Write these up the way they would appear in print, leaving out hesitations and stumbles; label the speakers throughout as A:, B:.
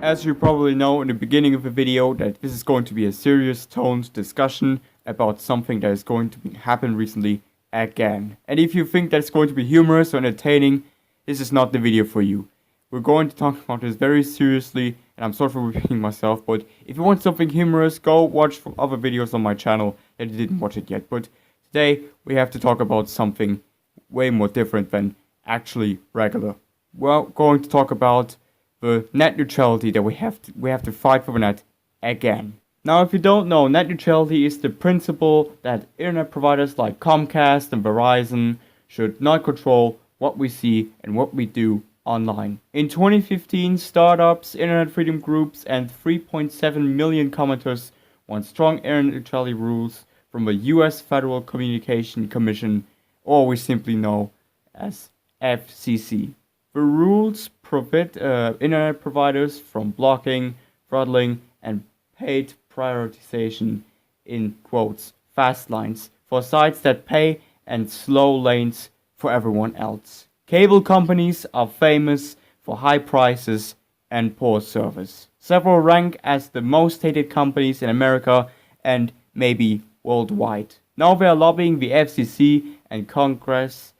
A: As you probably know in the beginning of the video that this is going to be a serious toned discussion about something that is going to happen recently again. And if you think that's going to be humorous or entertaining, this is not the video for you. We're going to talk about this very seriously, and I'm sorry for repeating myself, but if you want something humorous, go watch other videos on my channel that you didn't watch it yet. But today, we have to talk about something way more different than actually regular. We're going to talk about the net neutrality that we have to fight for the net again. Now, if you don't know, net neutrality is the principle that internet providers like Comcast and Verizon should not control what we see and what we do online. In 2015, startups, internet freedom groups, and 3.7 million commenters want strong internet neutrality rules from the US Federal Communication Commission, or we simply know as FCC. The rules prohibit internet providers from blocking, throttling, and paid prioritization in quotes fast lines for sites that pay and slow lanes for everyone else. Cable companies are famous for high prices and poor service. Several rank as the most hated companies in America and maybe worldwide. Now they are lobbying the FCC and Congress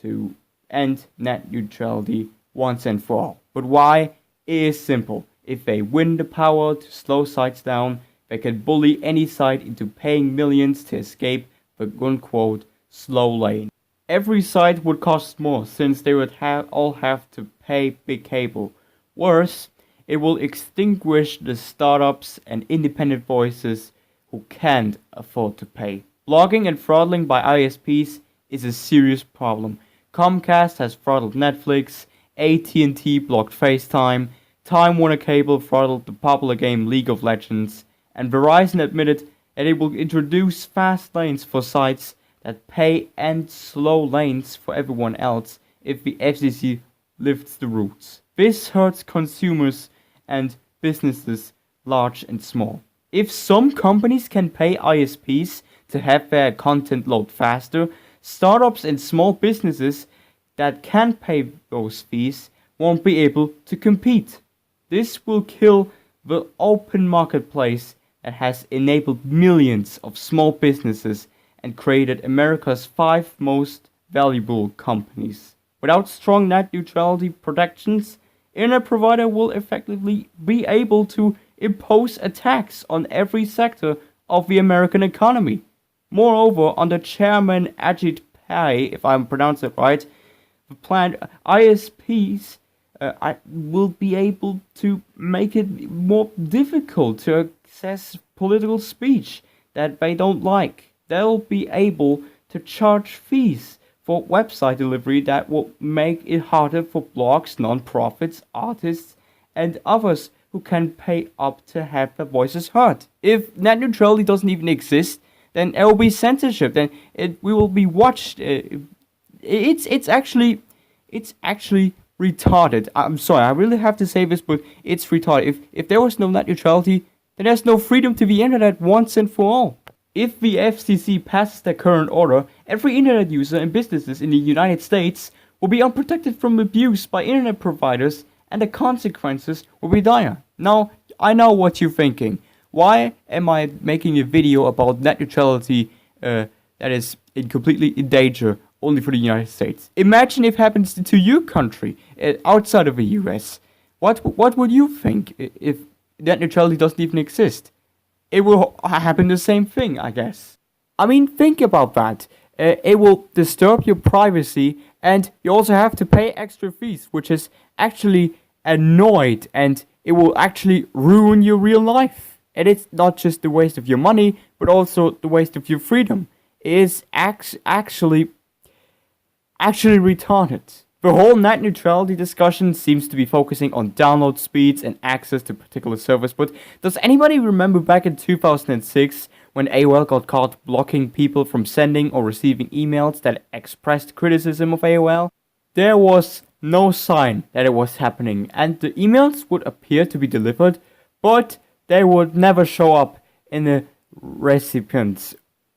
A: to end net neutrality once and for all. But why? It is simple. If they win the power to slow sites down, they can bully any site into paying millions to escape the unquote slow lane. Every site would cost more since they would all have to pay big cable. Worse, it will extinguish the startups and independent voices who can't afford to pay. Blocking and throttling by ISPs is a serious problem. Comcast has throttled Netflix, at&t blocked FaceTime, Time Warner Cable throttled the popular game League of Legends, and Verizon admitted that it will introduce fast lanes for sites that pay and slow lanes for everyone else if the FCC lifts the rules. This hurts consumers and businesses large and small. If some companies can pay ISPs to have their content load faster, startups and small businesses that can't pay those fees won't be able to compete. This will kill the open marketplace that has enabled millions of small businesses and created America's 5 most valuable companies. Without strong net neutrality protections, internet provider will effectively be able to impose a tax on every sector of the American economy. Moreover, under Chairman Ajit Pai, if I'm pronouncing it right, the planned ISPs will be able to make it more difficult to access political speech that they don't like. They'll be able to charge fees for website delivery that will make it harder for blogs, non-profits, artists, and others who can pay up to have their voices heard. If net neutrality doesn't even exist, then there will be censorship. Then we will be watched. It's actually retarded. I'm sorry, I really have to say this, but it's retarded. If there was no net neutrality, then there's no freedom to the internet once and for all. If the FCC passes their current order, every internet user and businesses in the United States will be unprotected from abuse by internet providers, and the consequences will be dire. Now, I know what you're thinking. Why am I making a video about net neutrality that is completely in danger only for the United States? Imagine if it happens to your country outside of the US. What would you think if net neutrality doesn't even exist? It will happen the same thing, I guess. I mean, think about that. It will disturb your privacy, and you also have to pay extra fees, which is actually annoyed, and it will actually ruin your real life. And it's not just the waste of your money, but also the waste of your freedom. It is actually retarded. The whole net neutrality discussion seems to be focusing on download speeds and access to particular servers, but does anybody remember back in 2006 when AOL got caught blocking people from sending or receiving emails that expressed criticism of AOL? There was no sign that it was happening, and the emails would appear to be delivered, but they would never show up in the recipient's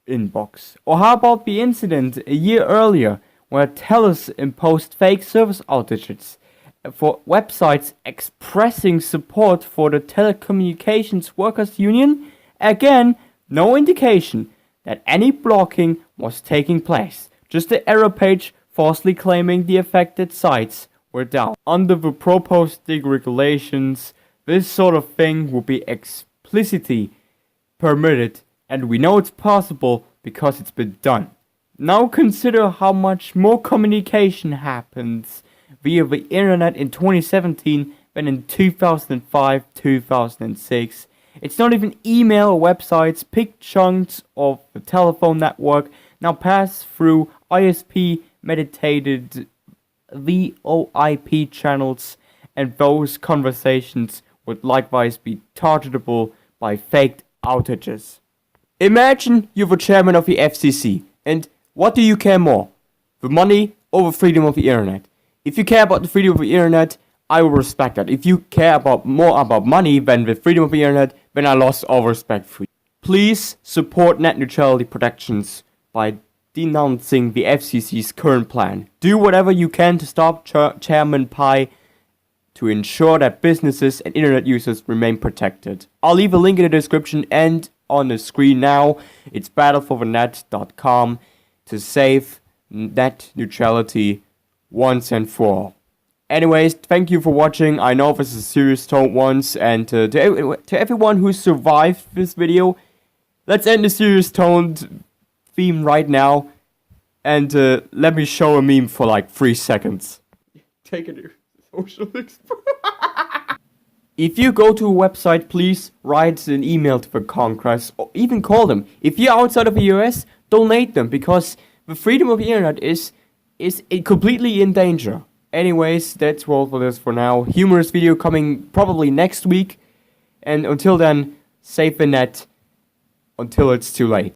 A: inbox. Or how about the incident a year earlier where TELUS imposed fake service outages for websites expressing support for the Telecommunications Workers Union. Again, no indication that any blocking was taking place. Just the error page falsely claiming the affected sites were down. Under the proposed regulations, this sort of thing will be explicitly permitted, and we know it's possible because it's been done. Now consider how much more communication happens via the internet in 2017 than in 2005, 2006. It's not even email or websites. Big chunks of the telephone network now pass through ISP mediated VoIP channels, and those conversations would likewise be targetable by faked outages. Imagine you're the chairman of the FCC, and what do you care more? The money or the freedom of the internet? If you care about the freedom of the internet, I will respect that. If you care more about money than the freedom of the internet, then I lost all respect for you. Please support net neutrality protections by denouncing the FCC's current plan. Do whatever you can to stop Chairman Pai to ensure that businesses and internet users remain protected. I'll leave a link in the description and on the screen now. It's battleforthenet.com to save net neutrality once and for all. Anyways, thank you for watching. I know this is a serious tone once, and to everyone who survived this video, let's end the serious toned theme right now, and let me show a meme for like 3 seconds. Take it, social If you go to a website, please write an email to the Congress, or even call them. If you're outside of the US, donate them, because the freedom of the internet is completely in danger. Anyways, that's all for this for now. Humorous video coming probably next week. And until then, save the net until it's too late.